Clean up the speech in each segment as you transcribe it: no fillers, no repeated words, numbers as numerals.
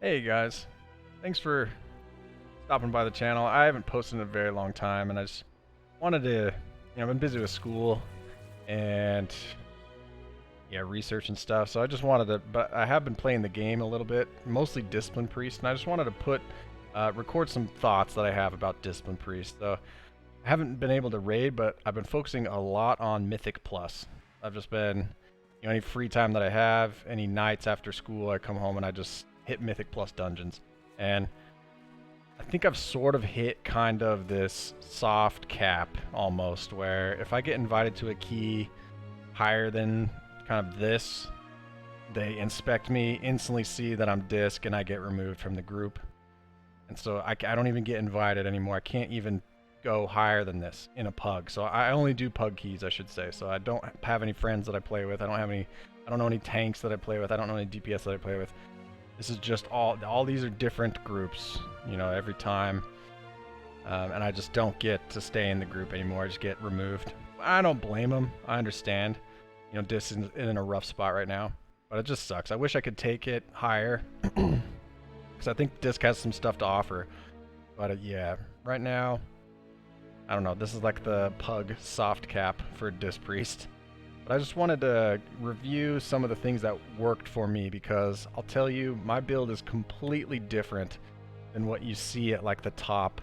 Hey guys, thanks for stopping by the channel. I haven't posted in a very long time, and I just wanted to, I've been busy with school and research and stuff. So I just wanted to, but I have been playing the game a little bit, mostly Discipline Priest, and I just wanted to record some thoughts that I have about Discipline Priest. So I haven't been able to raid, but I've been focusing a lot on Mythic Plus. I've just been, any free time that I have, any nights after school, I come home and I just hit Mythic Plus dungeons. And I think I've sort of hit kind of this soft cap almost, where if I get invited to a key higher than kind of this, they inspect me, instantly see that I'm disc, and I get removed from the group. And so I don't even get invited anymore. I can't even go higher than this in a pug. So I only do pug keys, I should say. So I don't have any friends that I play with. I don't know any tanks that I play with. I don't know any DPS that I play with. This is just all these are different groups, every time. And I just don't get to stay in the group anymore. I just get removed. I don't blame them. I understand. Disc is in a rough spot right now, but it just sucks. I wish I could take it higher because I think Disc has some stuff to offer. But yeah, right now, I don't know. This is like the pug soft cap for Disc Priest. But I just wanted to review some of the things that worked for me, because I'll tell you, my build is completely different than what you see at like the top.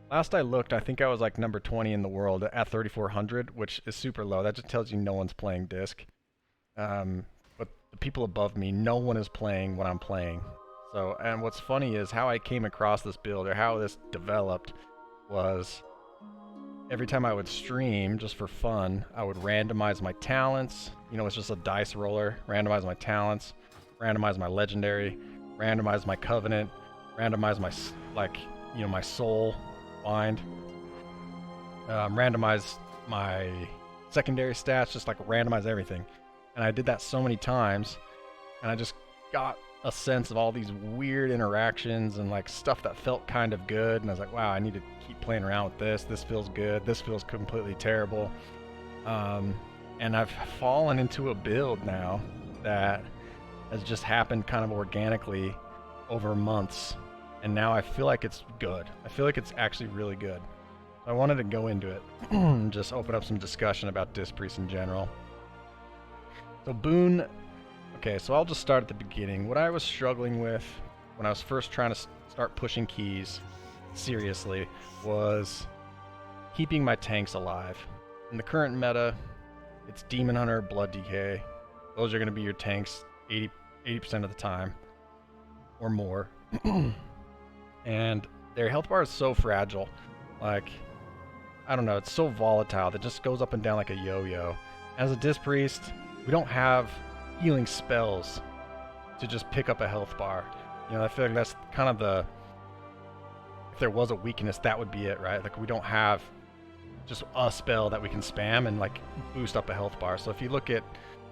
Last I looked, I think I was like number 20 in the world at 3,400, which is super low. That just tells you no one's playing Disc. But the people above me, no one is playing what I'm playing. So, and what's funny is how I came across this build, or how this developed, was every time I would stream, just for fun, I would randomize my talents. It's just a dice roller. Randomize my talents, randomize my legendary, randomize my covenant, randomize my, my soul bind, randomize my secondary stats, just like randomize everything. And I did that so many times, and I just got a sense of all these weird interactions and like stuff that felt kind of good, and I was like, wow, I need to keep playing around with this. This feels good. This feels completely terrible. And I've fallen into a build now that has just happened kind of organically over months, and now I feel like it's good. I feel like it's actually really good. I wanted to go into it and just open up some discussion about Disc Priest in general. So Boon. Okay, so I'll just start at the beginning. What I was struggling with when I was first trying to start pushing keys seriously was keeping my tanks alive. In the current meta, it's Demon Hunter, Blood DK. Those are going to be your tanks 80% of the time or more. And their health bar is so fragile. Like, I don't know, it's so volatile that it just goes up and down like a yo-yo. As a Disc Priest, we don't have healing spells to just pick up a health bar. I feel like that's kind of if there was a weakness, that would be it, right? Like, we don't have just a spell that we can spam and like boost up a health bar. So if you look at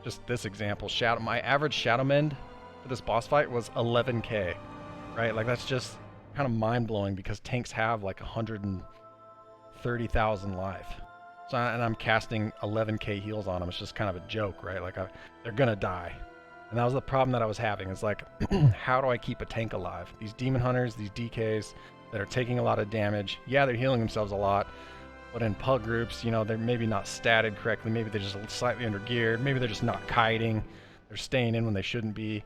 just this example, my average Shadow Mend for this boss fight was 11k, right? Like, that's just kind of mind-blowing, because tanks have like 130,000 life. So, and I'm casting 11k heals on them. It's just kind of a joke, right? Like, they're gonna die. And that was the problem that I was having. It's like, how do I keep a tank alive? These Demon Hunters, these DKs that are taking a lot of damage, yeah, they're healing themselves a lot, but in pug groups, they're maybe not statted correctly. Maybe they're just slightly under geared. Maybe they're just not kiting. They're staying in when they shouldn't be.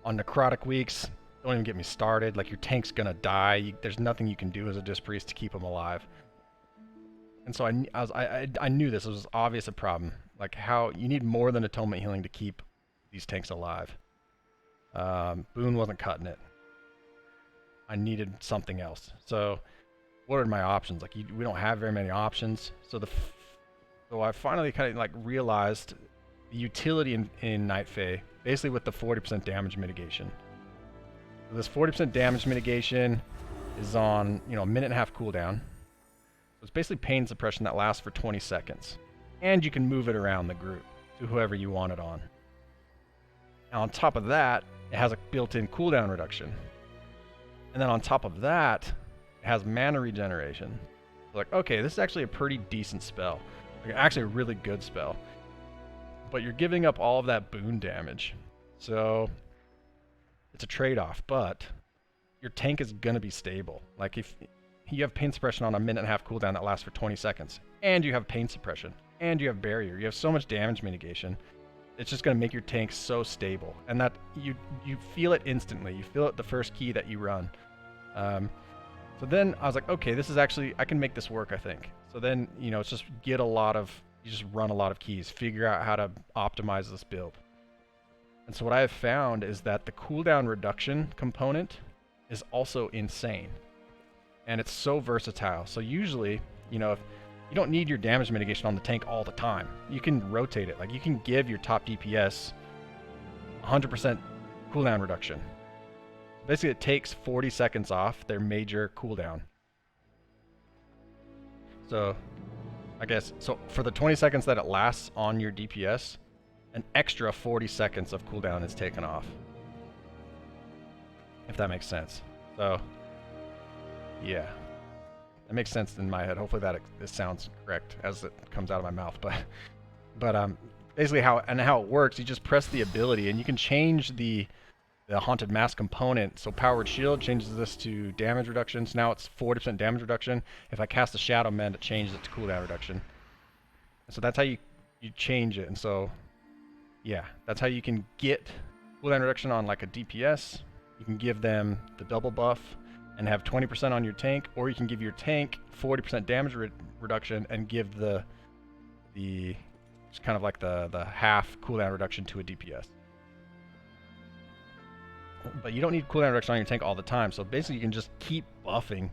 On necrotic weeks, don't even get me started. Like, your tank's gonna die. There's nothing you can do as a Disc Priest to keep them alive. And so I knew this was obvious a problem. Like, how you need more than atonement healing to keep these tanks alive. Boon wasn't cutting it. I needed something else. So what are my options? Like, we don't have very many options. So I finally kind of like realized the utility in Night Fae, basically with the 40% damage mitigation. So this 40% damage mitigation is on, a minute and a half cooldown. It's basically pain suppression that lasts for 20 seconds. And you can move it around the group to whoever you want it on. Now, on top of that, it has a built-in cooldown reduction. And then on top of that, it has mana regeneration. So like, okay, this is actually a pretty decent spell. Like, actually a really good spell. But you're giving up all of that boon damage. So it's a trade-off, but your tank is gonna be stable. Like if you have pain suppression on a 1.5-minute cooldown that lasts for 20 seconds, and you have pain suppression, and you have barrier, you have so much damage mitigation, it's just gonna make your tank so stable. And that you feel it instantly. You feel it the first key that you run. So then I was like, okay, this is actually, I can make this work, I think. So then, you know, it's just you just run a lot of keys, figure out how to optimize this build. And so what I have found is that the cooldown reduction component is also insane. And it's so versatile. So usually, you know, if you don't need your damage mitigation on the tank all the time, you can rotate it. Like you can give your top DPS 100% cooldown reduction. Basically, it takes 40 seconds off their major cooldown. So, I guess, so for the 20 seconds that it lasts on your DPS, an extra 40 seconds of cooldown is taken off. If that makes sense. So, yeah. That makes sense in my head. Hopefully this sounds correct as it comes out of my mouth. But basically how it works, you just press the ability and you can change the Haunted Mask component. So Powered Shield changes this to damage reduction. So now it's 40% damage reduction. If I cast a Shadow Mend, it changes it to cooldown reduction. And so that's how you change it. And so, yeah, that's how you can get cooldown reduction on like a DPS. You can give them the double buff and have 20% on your tank, or you can give your tank 40% damage reduction and give the just kind of like the half cooldown reduction to a DPS. But you don't need cooldown reduction on your tank all the time, so basically you can just keep buffing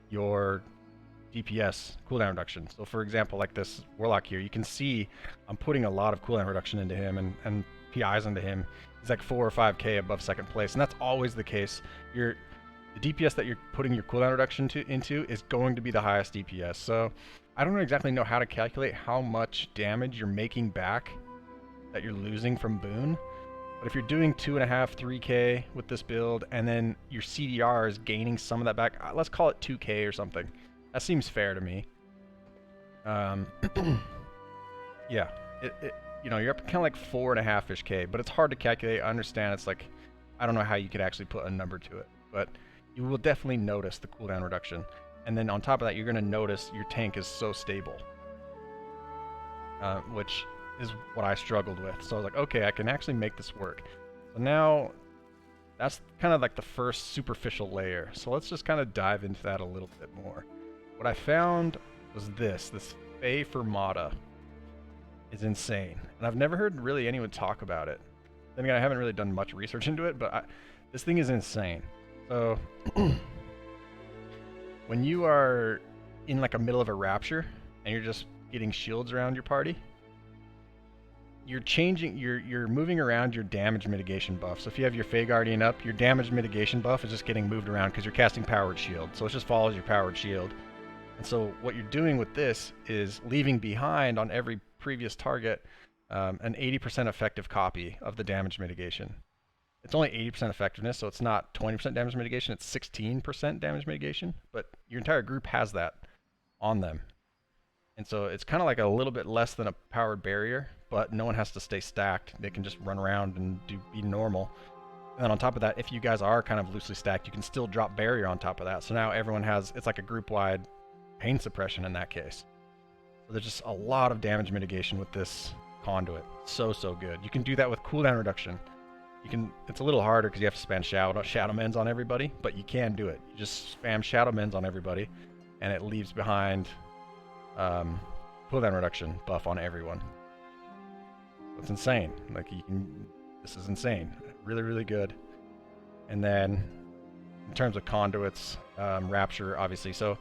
your DPS cooldown reduction. So for example, like this Warlock here, you can see I'm putting a lot of cooldown reduction into him and PIs into him. He's like 4 or 5k above second place, and that's always the case. The DPS that you're putting your cooldown reduction into is going to be the highest DPS. So I don't exactly know how to calculate how much damage you're making back that you're losing from Boon. But if you're doing 2.5, 3k with this build, and then your CDR is gaining some of that back, let's call it 2k or something. That seems fair to me. Yeah, you know, you're up kind of like 4.5-ish k, but it's hard to calculate. I understand it's like, I don't know how you could actually put a number to it, but you will definitely notice the cooldown reduction. And then on top of that, you're going to notice your tank is so stable, which is what I struggled with. So I was like, okay, I can actually make this work. So now that's kind of like the first superficial layer. So let's just kind of dive into that a little bit more. What I found was this Fae Fermata is insane. And I've never heard really anyone talk about it. Then again, I haven't really done much research into it, but this thing is insane. So when you are in like a middle of a rapture and you're just getting shields around your party, you're moving around your damage mitigation buff. So if you have your Fae Guardian up, your damage mitigation buff is just getting moved around because you're casting Powered Shield. So it just follows your Powered Shield. And so what you're doing with this is leaving behind on every previous target an 80% effective copy of the damage mitigation. It's only 80% effectiveness, so it's not 20% damage mitigation, it's 16% damage mitigation, but your entire group has that on them. And so it's kind of like a little bit less than a powered barrier, but no one has to stay stacked. They can just run around and be normal. And then on top of that, if you guys are kind of loosely stacked, you can still drop barrier on top of that. So now everyone has, it's like a group-wide pain suppression in that case. So there's just a lot of damage mitigation with this conduit. So good. You can do that with cooldown reduction. It's a little harder because you have to spam shadow mends on everybody, but you can do it. You just spam shadow mends on everybody, and it leaves behind cooldown reduction buff on everyone. It's insane. Like this is insane. Really good. And then in terms of conduits, Rapture, obviously. So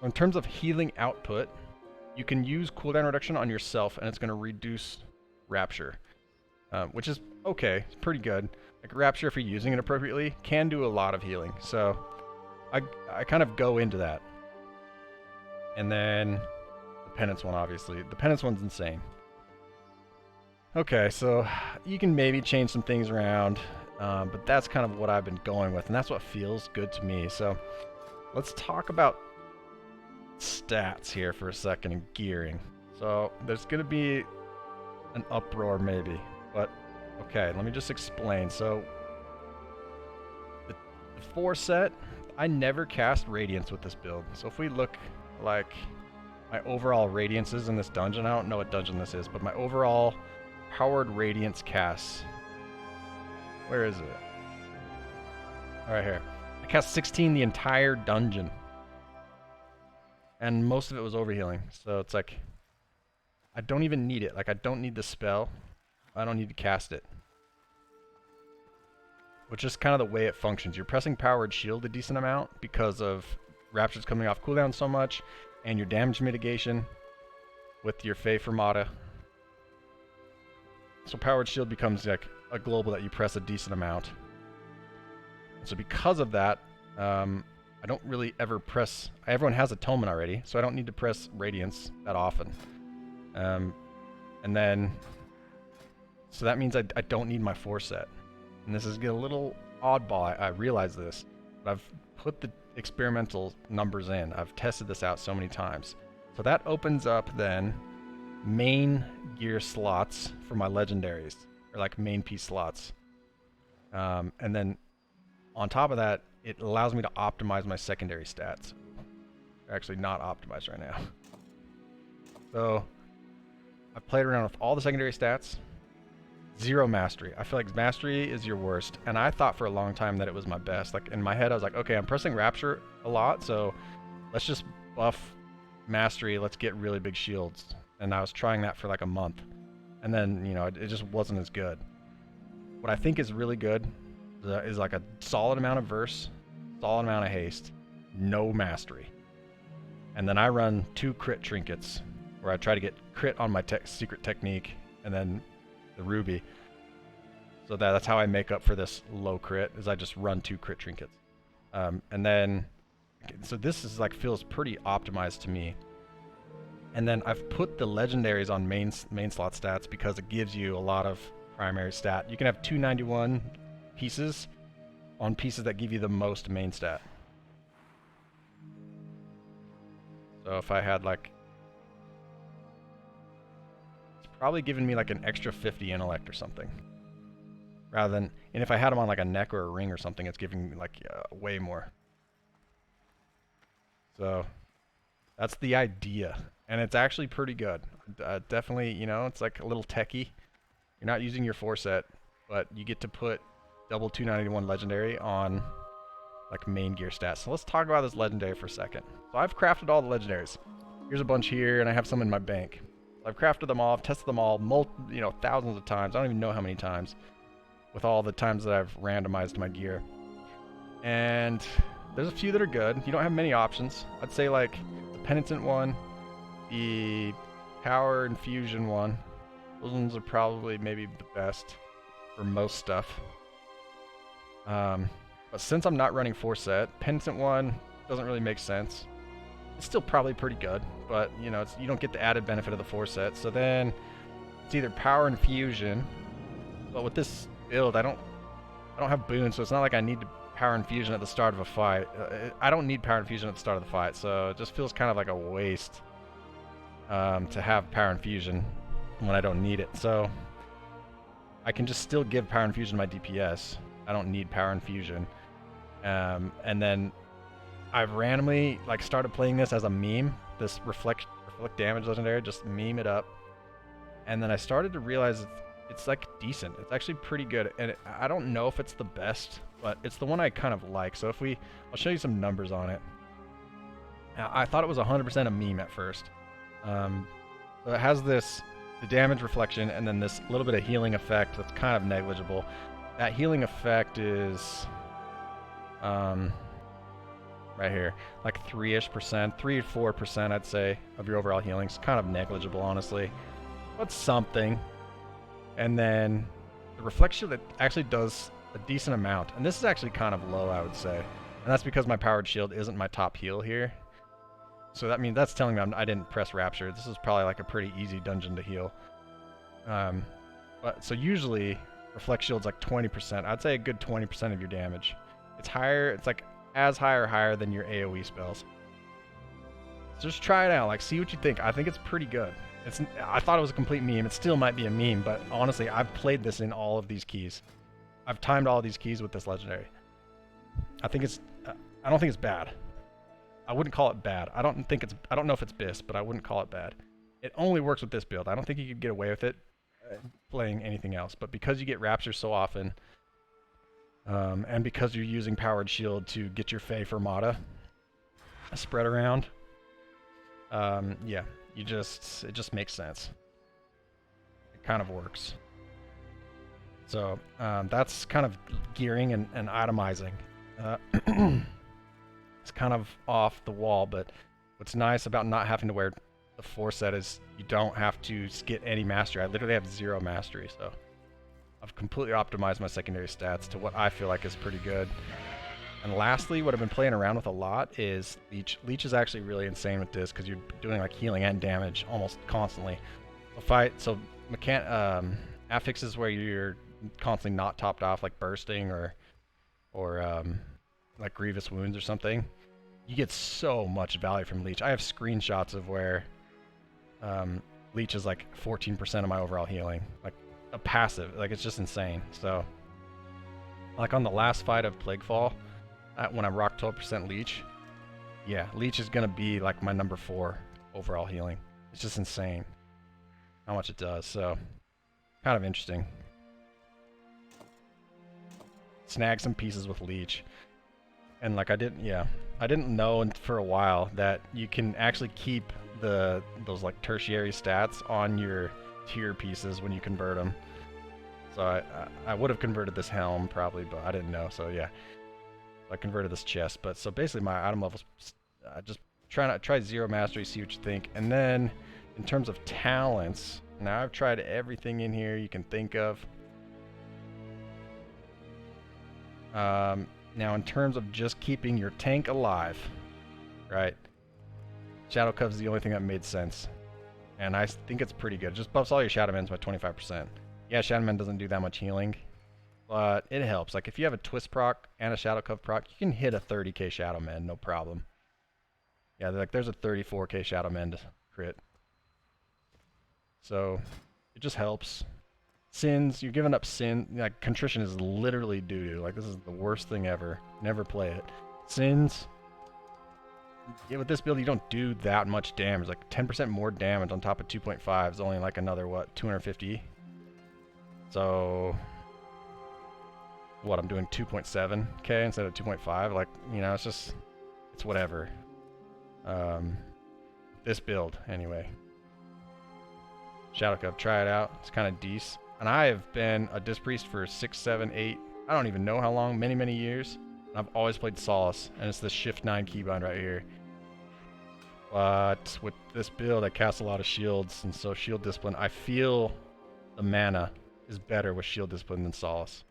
in terms of healing output, you can use cooldown reduction on yourself, and it's going to reduce Rapture. Which is okay, it's pretty good. Like Rapture, if you're using it appropriately, can do a lot of healing. So I kind of go into that. And then the Penance one, obviously. The Penance one's insane. Okay, so you can maybe change some things around, but that's kind of what I've been going with, and that's what feels good to me. So let's talk about stats here for a second and gearing. So there's going to be an uproar maybe. But, okay, let me just explain. So, 4-set, I never cast Radiance with this build. So if we look like my overall Radiances in this dungeon, I don't know what dungeon this is, but my overall powered Radiance casts. Where is it? Right here. I cast 16 the entire dungeon. And most of it was overhealing. So it's like, I don't even need it. Like, I don't need the spell. I don't need to cast it. Which is kind of the way it functions. You're pressing Powered Shield a decent amount because of Rapture's coming off cooldown so much, and your damage mitigation with your Fae Fermata. So Powered Shield becomes like a global that you press a decent amount. So because of that, I don't really ever press... Everyone has Atonement already, so I don't need to press Radiance that often. And then... So that means I don't need my 4-set. And this is a little oddball, I realize this. But I've put the experimental numbers in. I've tested this out so many times. So that opens up then main gear slots for my legendaries. Or like main piece slots. And then on top of that, it allows me to optimize my secondary stats. They're actually not optimized right now. So I've played around with all the secondary stats. 0 mastery. I feel like mastery is your worst, and I thought for a long time that it was my best. Like in my head I was like, okay, I'm pressing Rapture a lot, so let's just buff mastery, let's get really big shields. And I was trying that for like a month, and then, you know, it just wasn't as good. What I think is really good is like a solid amount of verse, solid amount of haste, no mastery. And then I run 2 crit trinkets, where I try to get crit on my secret technique, and then the ruby. So that's how I make up for this low crit, is I just run 2 crit trinkets. And then, so this is like, feels pretty optimized to me. And then I've put the legendaries on main slot stats because it gives you a lot of primary stat. You can have 291 pieces on pieces that give you the most main stat. So if I had like, probably giving me like an extra 50 intellect or something. Rather than, and if I had them on like a neck or a ring or something, it's giving me like way more. So that's the idea. And it's actually pretty good. Definitely, you know, it's like a little techie. You're not using your 4-set, but you get to put double 291 legendary on like main gear stats. So let's talk about this legendary for a second. So I've crafted all the legendaries. Here's a bunch here, and I have some in my bank. I've crafted them all, I've tested them all, you know, thousands of times. I don't even know how many times, with all the times that I've randomized my gear. And there's a few that are good. You don't have many options. I'd say like the Penitent one, the Power Infusion one. Those ones are probably maybe the best for most stuff. But since I'm not running 4-set, Penitent one doesn't really make sense. It's still probably pretty good, but you know, you don't get the added benefit of the 4-set. So then it's either Power Infusion, but with this build, I don't have boons, so it's not like I need to Power Infusion at the start of a fight. I don't need Power Infusion at the start of the fight, so it just feels kind of like a waste to have Power Infusion when I don't need it. So I can just still give Power Infusion to my DPS. I don't need Power Infusion. And then I've randomly like started playing this as a meme, this reflect damage legendary, just meme it up. And then I started to realize it's like decent. It's actually pretty good. And I don't know if it's the best, but it's the one I kind of like. So if I'll show you some numbers on it. Now, I thought it was 100% a meme at first. So it has the damage reflection and then this little bit of healing effect that's kind of negligible. That healing effect is right here, like 3-ish%, 3 or 4%, I'd say, of your overall healing. It's kind of negligible, honestly, but something. And then the reflection that actually does a decent amount, and this is actually kind of low, I would say, and that's because my powered shield isn't my top heal here. So that means that's telling me I didn't press Rapture. This is probably like a pretty easy dungeon to heal. But so usually reflect shield's like 20%. I'd say a good 20% of your damage. It's higher. It's like as high or higher than your AoE spells. So just try it out. Like, see what you think. I think it's pretty good. I thought it was a complete meme. It still might be a meme, but honestly, I've played this in all of these keys. I've timed all of these keys with this legendary. I think it's, I don't think it's bad. I wouldn't call it bad. I don't know if it's BIS, but I wouldn't call it bad. It only works with this build. I don't think you could get away with it playing anything else, but because you get Rapture so often, and because you're using Powered Shield to get your Fae Fermata spread around, yeah, it just makes sense. It kind of works. So that's kind of gearing and itemizing. It's kind of off the wall, but what's nice about not having to wear the 4 set is you don't have to get any mastery. I literally have 0 mastery, so I've completely optimized my secondary stats to what I feel like is pretty good. And lastly, what I've been playing around with a lot is Leech. Leech is actually really insane with this because you're doing like healing and damage almost constantly. Affixes where you're constantly not topped off, like bursting or like grievous wounds or something. You get so much value from Leech. I have screenshots of where Leech is like 14% of my overall healing, like a passive. Like it's just insane. So, like on the last fight of Plaguefall, when I rocked 12% Leech, yeah, Leech is gonna be like my number 4 overall healing. It's just insane how much it does. So, kind of interesting. Snag some pieces with Leech. And like I didn't know for a while that you can actually keep those like tertiary stats on your tier pieces when you convert them. So I would have converted this helm probably, but I didn't know. So yeah, I converted this chest. But so basically my item levels, just try 0 mastery, see what you think. And then in terms of talents, now I've tried everything in here you can think of. Now, in terms of just keeping your tank alive, right? Shadow Cove's the only thing that made sense. And I think it's pretty good. It just buffs all your Shadow Mends by 25%. Yeah, Shadow Mend doesn't do that much healing, but it helps. Like, if you have a Twist proc and a Shadow Cove proc, you can hit a 30k Shadow Mend, no problem. Yeah, like there's a 34k Shadow Mend crit. So, it just helps. Sins, you're giving up sin. Like, contrition is literally doo-doo. Like, this is the worst thing ever. Never play it. Sins, yeah, with this build, you don't do that much damage. Like, 10% more damage on top of 2.5 is only like another, what, 250? So, what, I'm doing 2.7k instead of 2.5? Like, you know, it's whatever. This build, anyway. Shadow Cove, try it out. It's kind of decent. And I have been a Disc Priest for 6, 7, 8, I don't even know how long, many years. And I've always played Solace, and it's the Shift 9 keybind right here. But with this build, I cast a lot of shields, and so Shield Discipline, I feel the mana is better with Shield Discipline than Solace.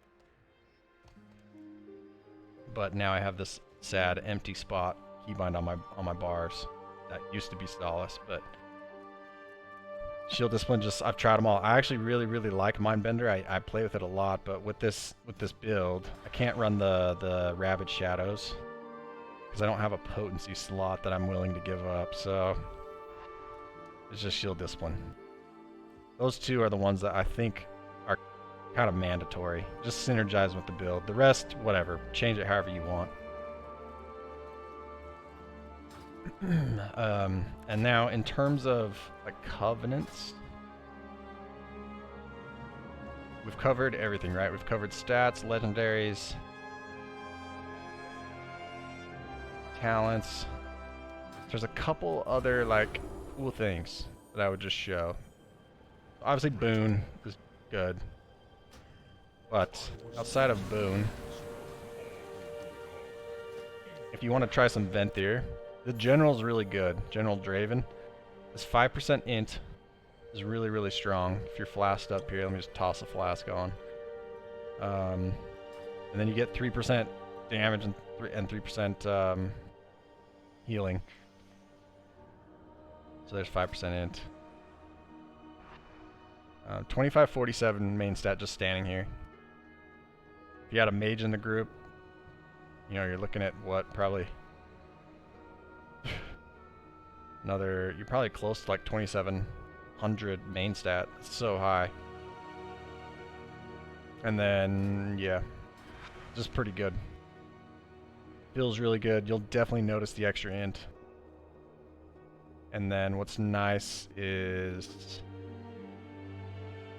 But now I have this sad empty spot keybind on my bars that used to be Solace, but Shield Discipline, I've tried them all. I actually really like Mindbender. I play with it a lot, but with this build, I can't run the Ravaged Shadows because I don't have a potency slot that I'm willing to give up. So it's just Shield Discipline. Those two are the ones that I think are kind of mandatory. Just synergize with the build. The rest, whatever. Change it however you want. And now in terms of like covenants, we've covered everything, right? We've covered stats, legendaries, talents. There's a couple other like cool things that I would just show. Obviously Boon is good, but outside of Boon, if you want to try some Venthyr, the General's really good. General Draven. This 5% int is really strong. If you're flasked up here, let me just toss a flask on. And then you get 3% damage and 3% healing. So there's 5% int. 2547 main stat just standing here. If you had a mage in the group, you know, you're looking at what, probably you're probably close to like 2700 main stat. It's so high. And then, yeah, just pretty good. Feels really good. You'll definitely notice the extra int. And then what's nice is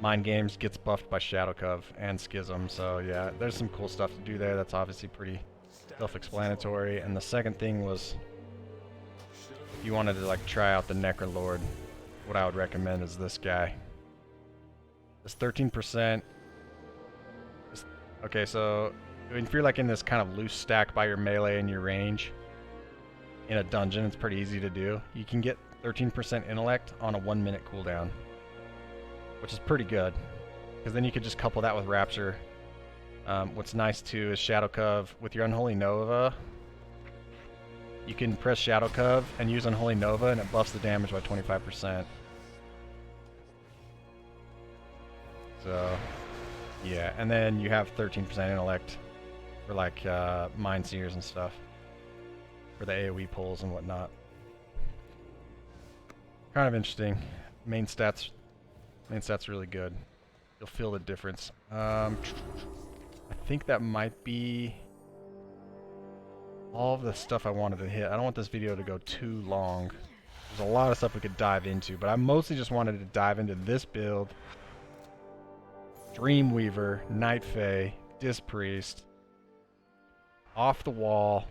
Mind Games gets buffed by Shadow Cove and Schism, so yeah, there's some cool stuff to do there. That's obviously pretty self-explanatory. And the second thing was, if you wanted to like try out the Necrolord, what I would recommend is this guy. This 13%. Okay, so if you're like in this kind of loose stack by your melee and your range in a dungeon, it's pretty easy to do. You can get 13% intellect on a 1 minute cooldown, which is pretty good, because then you could just couple that with Rapture. What's nice too is Shadow Cove. With your Unholy Nova, you can press Shadow Cove and use Unholy Nova, and it buffs the damage by 25%. So, yeah, and then you have 13% intellect for like Mind Seers and stuff, for the AoE pulls and whatnot. Kind of interesting. Main stats really good. You'll feel the difference. I think that might be all of the stuff I wanted to hit. I don't want this video to go too long. There's a lot of stuff we could dive into, but I mostly just wanted to dive into this build. Dreamweaver, Night Fae, Disc Priest, off the wall,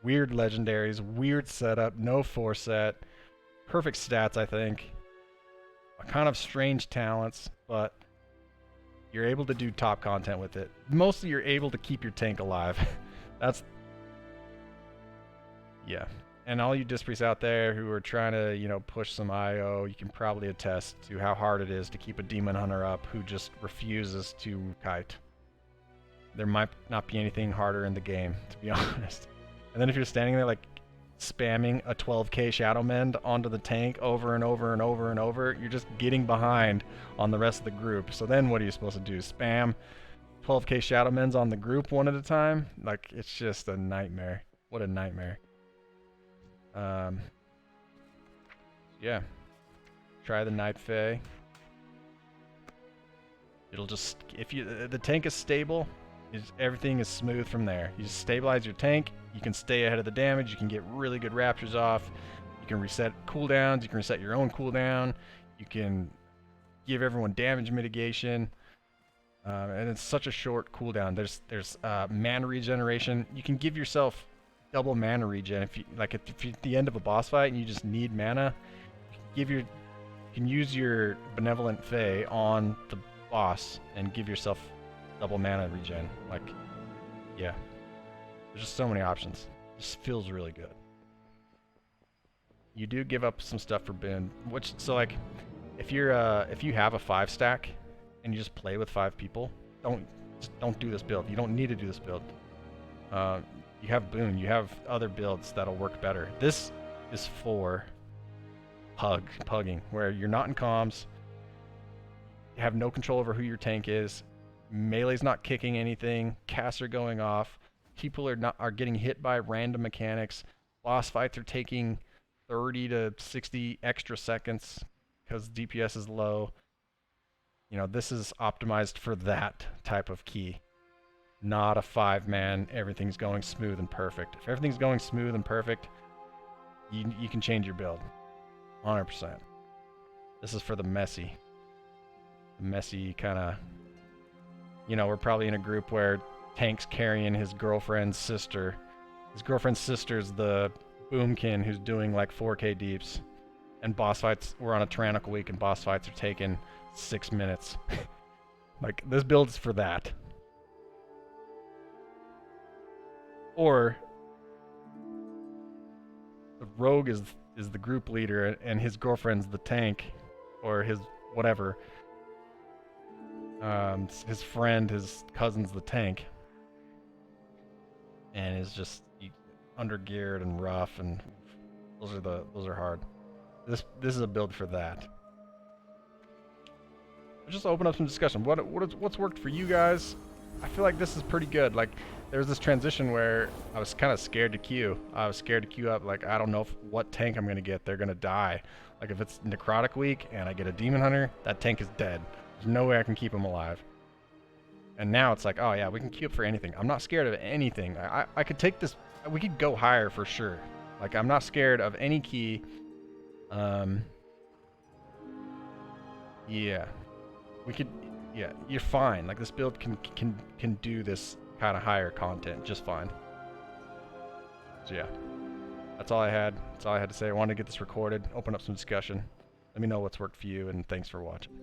weird legendaries, weird setup, no 4-set, perfect stats, I think. Kind of strange talents, but you're able to do top content with it. Mostly you're able to keep your tank alive. That's... yeah. And all you Disc Priests out there who are trying to, you know, push some IO, you can probably attest to how hard it is to keep a Demon Hunter up who just refuses to kite. There might not be anything harder in the game, to be honest. And then if you're standing there like spamming a 12k Shadow Mend onto the tank over and over and over and over, you're just getting behind on the rest of the group. So then what are you supposed to do? Spam 12k Shadow Mends on the group one at a time? Like, it's just a nightmare. What a nightmare. Yeah. Try the Night Fae. It'll just, if you, the tank is stable, everything is smooth from there. You just stabilize your tank, you can stay ahead of the damage, you can get really good raptures off, you can reset cooldowns, you can reset your own cooldown, you can give everyone damage mitigation, and it's such a short cooldown. There's mana regeneration. You can give yourself double mana regen if you if you're at the end of a boss fight and you just need mana. You can use your Benevolent Fae on the boss and give yourself double mana regen. Like, yeah, there's just so many options. It just feels really good. You do give up some stuff for Boon, which, so like, if you have a 5 stack and you just play with 5 people, don't do this build. You don't need to do this build. You have Boon, you have other builds that'll work better. This is for pugging, where you're not in comms, you have no control over who your tank is, melee's not kicking anything, casts are going off, people are getting hit by random mechanics, boss fights are taking 30 to 60 extra seconds because DPS is low. You know, this is optimized for that type of key. Not a 5-man, everything's going smooth and perfect. If everything's going smooth and perfect, you can change your build. 100%. This is for the messy kind of, you know, we're probably in a group where Tank's carrying his girlfriend's sister. His girlfriend's sister's the Boomkin who's doing like 4k deeps. And boss fights, we're on a tyrannical week and boss fights are taking 6 minutes. Like, this build is for that. Or the rogue is the group leader and his girlfriend's the tank, or his whatever. His friend, his cousin's the tank, and is just undergeared and rough, and those are hard. This is a build for that. I'll just open up some discussion. What's worked for you guys? I feel like this is pretty good. Like, there was this transition where I was kind of scared to queue. I was scared to queue up. Like, I don't know what tank I'm gonna get. They're gonna die. Like, if it's Necrotic week and I get a Demon Hunter, that tank is dead. There's no way I can keep him alive. And now it's like, oh yeah, we can queue up for anything. I'm not scared of anything. I could take this, we could go higher for sure. Like, I'm not scared of any key. Yeah. We could, yeah, you're fine. Like, this build can do this kind of higher content just fine. So yeah, that's all I had. That's all I had to say. I wanted to get this recorded, open up some discussion. Let me know what's worked for you, and thanks for watching.